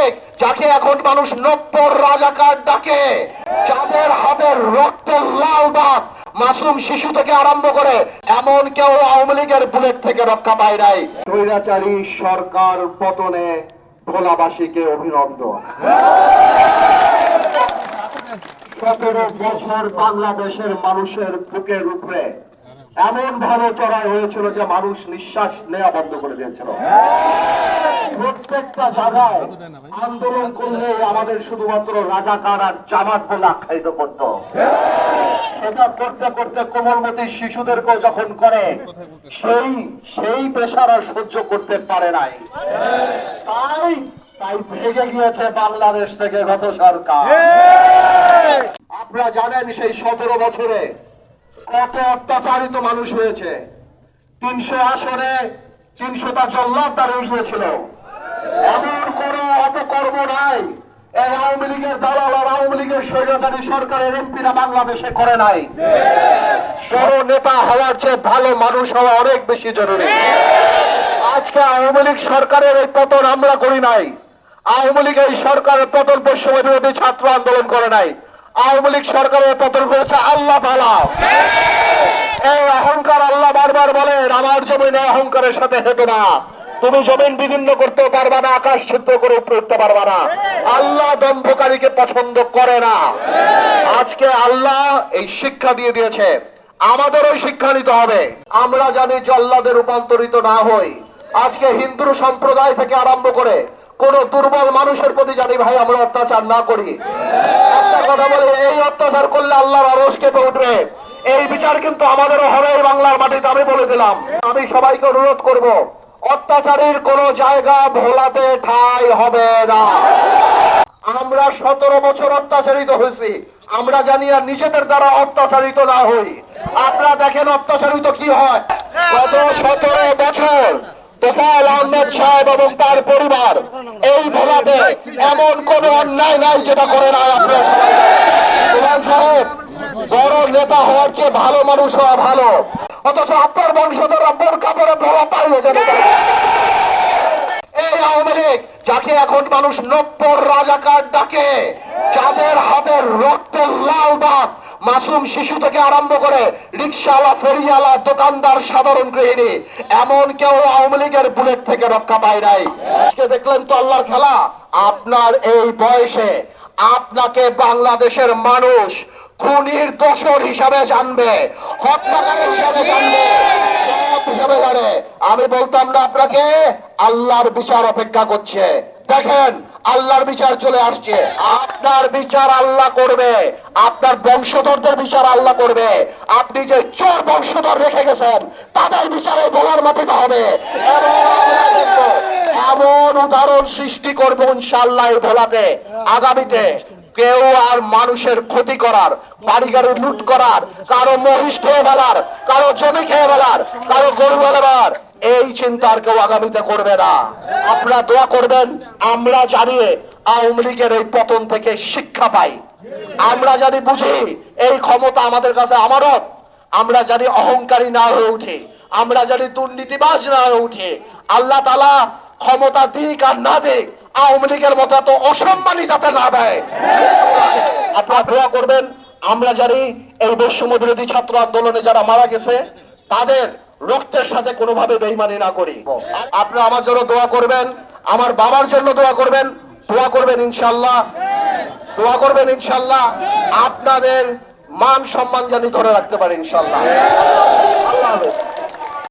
লীগ যাকে এখন মানুষ নব্বর রাজাকার ডাকে, যাদের হাতের রক্তের লাল দাগ মাসুম শিশু থেকে আরম্ভ করে এমন কেউ আওয়ামী লীগের বুলেট থেকে রক্ষা পায় নাই। স্বৈরাচারী সরকার পতনে ভোলাবাসীকে অভিনন্দন। 17 বছর বাংলাদেশের মানুষের বুকের উপরে এমন ভাবে চড়াই হয়েছিল যে মানুষ নিঃশ্বাস নেওয়া বন্ধ করে দিয়েছিল। প্রত্যেকটা জায়গায় আন্দোলন করলে আমাদের শুধুমাত্র রাজাকার আর জামাত বলে আখ্যায়িত করত। সেটা করতে করতে কোমলমতি শিশুদেরকেও যখন করে সেই প্রেসার আর সহ্য করতে পারে নাই। তাই ভেঙে গিয়েছে বাংলাদেশ থেকে গত সরকার। আপনারা জানেন সেই 17 বছরে কত অত্যাচারিত মানুষ হয়েছে। 300 আসনে 300টা জল্লাদ দাঁড়িয়ে গিয়েছিল। এমন কোন অপকর্ম নাই এই আওয়ামী লীগের দালাল আর আওয়ামী লীগের স্বৈরাচারী সরকারের এমপিরা বাংলাদেশে করে নাই। বড় নেতা হওয়ার চেয়ে ভালো মানুষ হওয়া অনেক বেশি জরুরি। আজকে আওয়ামী লীগ সরকারের এই পতন আমরা করি নাই। আওয়ামী লীগ এই সরকারের পতন বৈষম্য বিরোধী ছাত্র আন্দোলন করে নাই। আওয়ামী লীগ সরকারের পতন করেছে আল্লাহ তাআলা। এই অহংকার আল্লাহ বারবার বলেন, আমার জমিনে অহংকারের সাথে হেঁটো না। তুমি জমিন বিদীর্ণ করতে পারবা না, আকাশ ছিদ্র করে উপরে উঠতে পারবা না। আল্লাহ দম্ভকারীকে পছন্দ করে না। আজকে আল্লাহ এই শিক্ষা দিয়ে দিয়েছে, আমাদেরও শিক্ষা নিতে হবে। আমরা জানি জল্লাদে রূপান্তরিত না হই। আজকে হিন্দু সম্প্রদায় থেকে আরম্ভ করে কোন দুর্বল মানুষের প্রতি জানি ভাই আমরা অত্যাচার না করি। একটা কথা বলে, এই অত্যাচার করলে আল্লাহর আরশ কেঁপে উঠবে। এই বিচার কিন্তু আমাদেরও হবে বাংলার মাটিতে। আমি বলে দিলাম, আমি সবাইকে অনুরোধ করব, অত্যাচারের কোন জায়গা ভোলাতে ঠাঁই হবে না। আমরা 17 বছর অত্যাচারিত হয়েছি, আমরা জানি আর নিজেদের দ্বারা অত্যাচারিত না হই। আপনারা দেখেন অত্যাচারিত কি হয়। গত 17 বছর তোফায়েল আহমেদ সাহেব এবং তার পরিবার এই ভোলাতে এমন কোন অন্যায় নাই যেটা করে নাই। আপনারা তোফায়েল সাহেব বড় নেতা হওয়ার চেয়ে ভালো মানুষ হওয়া ভালো, অথচ আপনার বংশধররা বোরকা পরে ভোলা পাইয়ে যাবে। এই আওয়ামী লীগ যাকে এখন মানুষ নব্বর রাজাকার ডাকে, যাদের হাতের রক্তের লাল দাগ মাসুম শিশু থেকে আরম্ভ করে রিক্সাওয়ালা, ফেরিওয়ালা, দোকানদার, সাধারণ গৃহিণী এমন কেউ আওয়ামী লীগের বুলেট থেকে রক্ষা পায় নাই। আজকে দেখলেন তো আল্লাহর খেলা। আপনার এই বয়সে আপনাকে বাংলাদেশের মানুষ খুনির দোষর হিসাবে জানবে, হত্যাকারী হিসাবে জানবে, সব হিসাবে জানে। আমি বলতাম না আপনাকে, আল্লাহর বিচার অপেক্ষা করছে। দেখেন আল্লাহর বিচার চলে আসছে। আপনার বিচার আল্লাহ করবে, আপনার বংশধরদের বিচার আল্লাহ করবে। আপনি যে চোর বংশধর রেখে গেছেন তাদের বিচারে বলার মাটিতে হবে। এবং আমরা দেখব এমন উদাহরণ সৃষ্টি করবো ইনশাআল্লাহ এই ভোলাতে আগামীতে। কেউ আর মানুষের ক্ষতি করার, বাড়ি গাড়ি লুট করার, কারো মহিষ খেয়ে ফেলার, কারো জমি খেয়ে ফেলার, কারো গরু ফেলার এই চিন্তা আর কেউ আগামীতে করবে না। আপনারা দোয়া করবেন, আমরা জানিয়ে আওয়ামী লীগের এই পতন থেকে শিক্ষা পাই। আমরা জানি বুঝি এই ক্ষমতা আমাদের কাছে আমানত। আমরা জানি অহংকারী না হয়ে উঠি, আমরা জানি দুর্নীতিবাজ না হয়ে উঠি। আল্লাহ তাআলা ক্ষমতা দিক আর না দিক আওয়ামী লীগের মতো এত অসম্মানী যাতে না দেয়। আপনারা দোয়া করবেন, আমরা জানি এই বৈষম্য বিরোধী ছাত্র আন্দোলনে যারা মারা গেছে তাদের রক্তের সাথে কোনোভাবে বেইমানি না করি। আপনারা আমার জন্য দোয়া করবেন, আমার বাবার জন্য দোয়া করবেন, দোয়া করবেন ইনশাআল্লাহ, দোয়া করবেন ইনশাআল্লাহ। আপনাদের মান সম্মান জানি ধরে রাখতে পারে ইনশাআল্লাহ। আল্লাহ হাফেজ।